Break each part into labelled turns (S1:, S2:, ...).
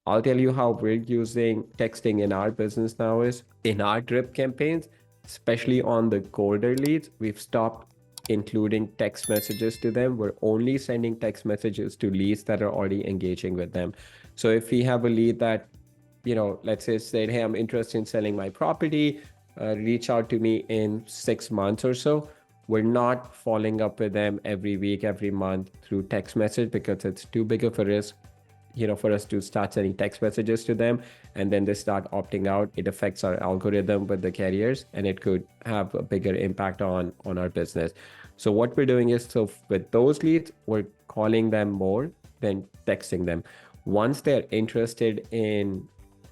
S1: I'll tell you how we're using texting in our business now is in our drip campaigns, especially on the colder leads, we've stopped including text messages to them. We're only sending text messages to leads that are already engaging with them. So if we have a lead that, let's say said, hey, I'm interested in selling my property, reach out to me in 6 months or so. We're not following up with them every week, every month through text message because it's too big of a risk, for us to start sending text messages to them and then they start opting out. It affects our algorithm with the carriers and it could have a bigger impact on our business. So what we're doing is, so with those leads, we're calling them more than texting them. Once they're interested in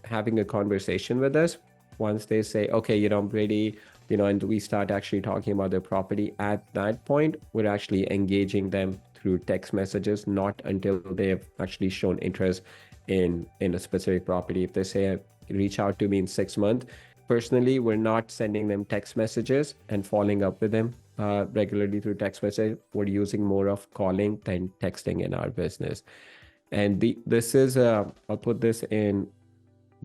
S1: having a conversation with us, once they say, okay, I'm ready, and we start actually talking about their property, at that point, we're actually engaging them through text messages, not until they've actually shown interest in a specific property. If they say, reach out to me in 6 months, personally, we're not sending them text messages and following up with them regularly through text message. We're using more of calling than texting in our business. And this is, I'll put this in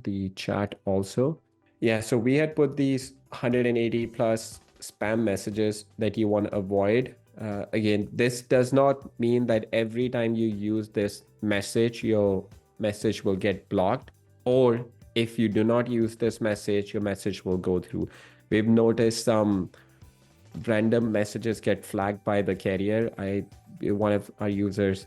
S1: the chat also. Yeah, so we had put these 180 plus spam messages that you want to avoid. Again, this does not mean that every time you use this message, your message will get blocked, or if you do not use this message, your message will go through. We've noticed some random messages get flagged by the carrier. One of our users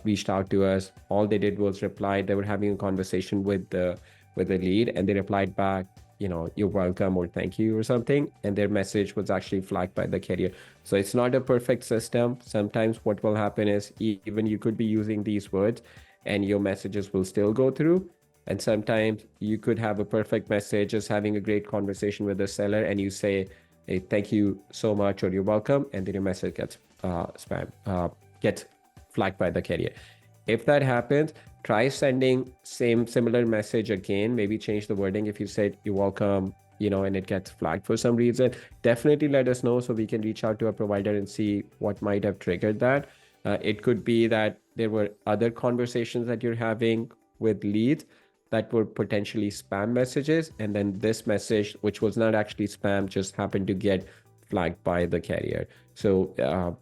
S1: reached out to us. All they did was reply. They were having a conversation with the lead, and they replied back, you're welcome or thank you or something, and their message was actually flagged by the carrier. So it's not a perfect system. Sometimes what will happen is even you could be using these words and your messages will still go through, and sometimes you could have a perfect message, just having a great conversation with the seller, and you say, hey, thank you so much or you're welcome, and then your message gets gets flagged by the carrier. If that happens, try sending similar message again. Maybe change the wording. If you said you're welcome, and it gets flagged for some reason, definitely let us know so we can reach out to a provider and see what might have triggered that. It could be that there were other conversations that you're having with leads that were potentially spam messages, and then this message, which was not actually spam, just happened to get flagged by the carrier. So,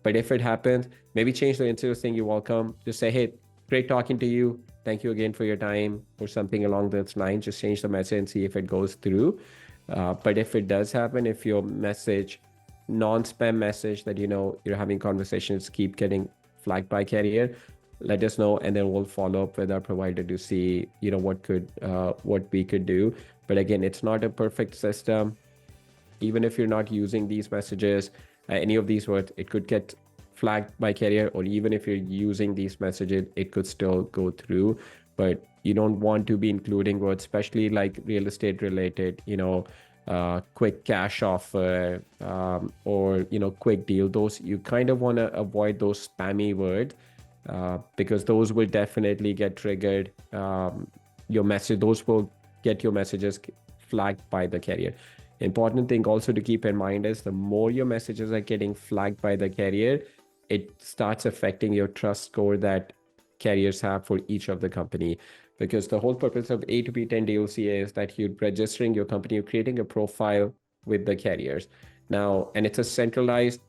S1: but if it happens, maybe change the instead of saying you're welcome, just say, hey, great talking to you. Thank you again for your time, or something along those lines. Just change the message and see if it goes through. But if it does happen, if your message, non-spam message that you're having conversations keep getting flagged by carrier, let us know, and then we'll follow up with our provider to see what we could do. But again, it's not a perfect system. Even if you're not using these messages, any of these words, it could get flagged by carrier, or even if you're using these messages, it could still go through. But you don't want to be including words, especially like real estate related, quick cash offer, or quick deal. Those, you kind of want to avoid those spammy words, because those will definitely get triggered. Your message, those will get your messages flagged by the carrier. Important thing also to keep in mind is the more your messages are getting flagged by the carrier, it starts affecting your trust score that carriers have for each of the company. Because the whole purpose of A2P10 DOCA is that you're registering your company, you're creating a profile with the carriers now, and it's a centralized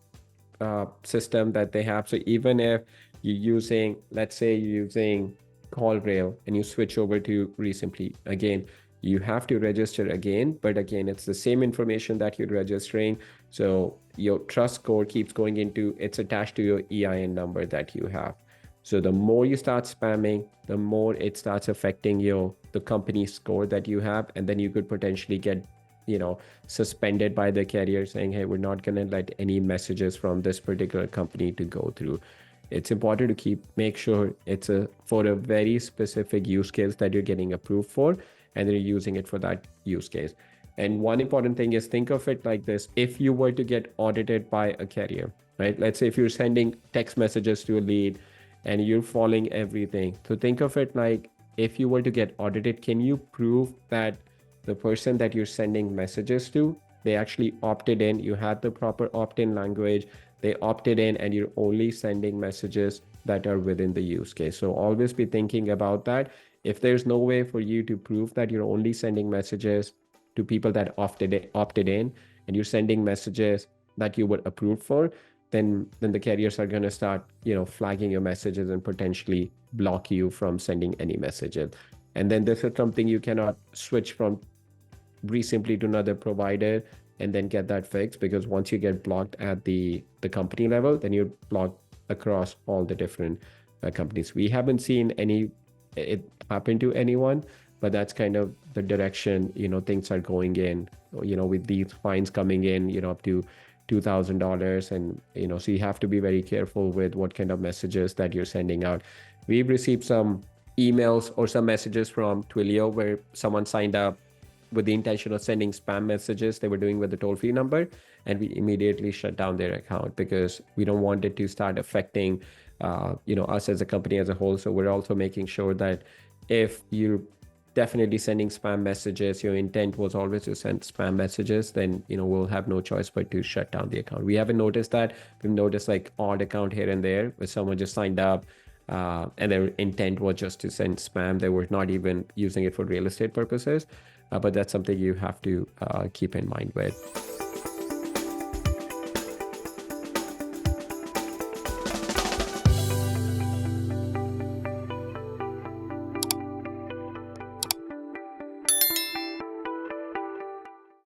S1: system that they have. So even if you're using, let's say you're using CallRail and you switch over to Recently, again, you have to register again, but again, it's the same information that you're registering. So your trust score keeps going into, it's attached to your EIN number that you have. So the more you start spamming, the more it starts affecting the company score that you have. And then you could potentially get, suspended by the carrier saying, hey, we're not going to let any messages from this particular company to go through. It's important to make sure it's for a very specific use case that you're getting approved for, and they're using it for that use case. And one important thing is, think of it like this. If you were to get audited by a carrier, right? Let's say if you're sending text messages to a lead and you're following everything. So think of it like, if you were to get audited, can you prove that the person that you're sending messages to, they actually opted in, you had the proper opt-in language, they opted in, and you're only sending messages that are within the use case. So always be thinking about that. If there's no way for you to prove that you're only sending messages to people that opted in, and you're sending messages that you would approve for, then the carriers are going to start, flagging your messages and potentially block you from sending any messages. And then this is something you cannot switch from simply to another provider and then get that fixed, because once you get blocked at the company level, then you're blocked across all the different companies. We haven't seen it happen to anyone, but that's kind of the direction things are going in, with these fines coming in up to $2,000. And so you have to be very careful with what kind of messages that you're sending out. We've received some emails or some messages from Twilio where someone signed up with the intention of sending spam messages they were doing with the toll-free number, and we immediately shut down their account because we don't want it to start affecting us as a company as a whole. So we're also making sure that if you're definitely sending spam messages, your intent was always to send spam messages, then we'll have no choice but to shut down the account. We haven't noticed that. We've noticed like odd account here and there where someone just signed up and their intent was just to send spam. They were not even using it for real estate purposes. But that's something you have to keep in mind with.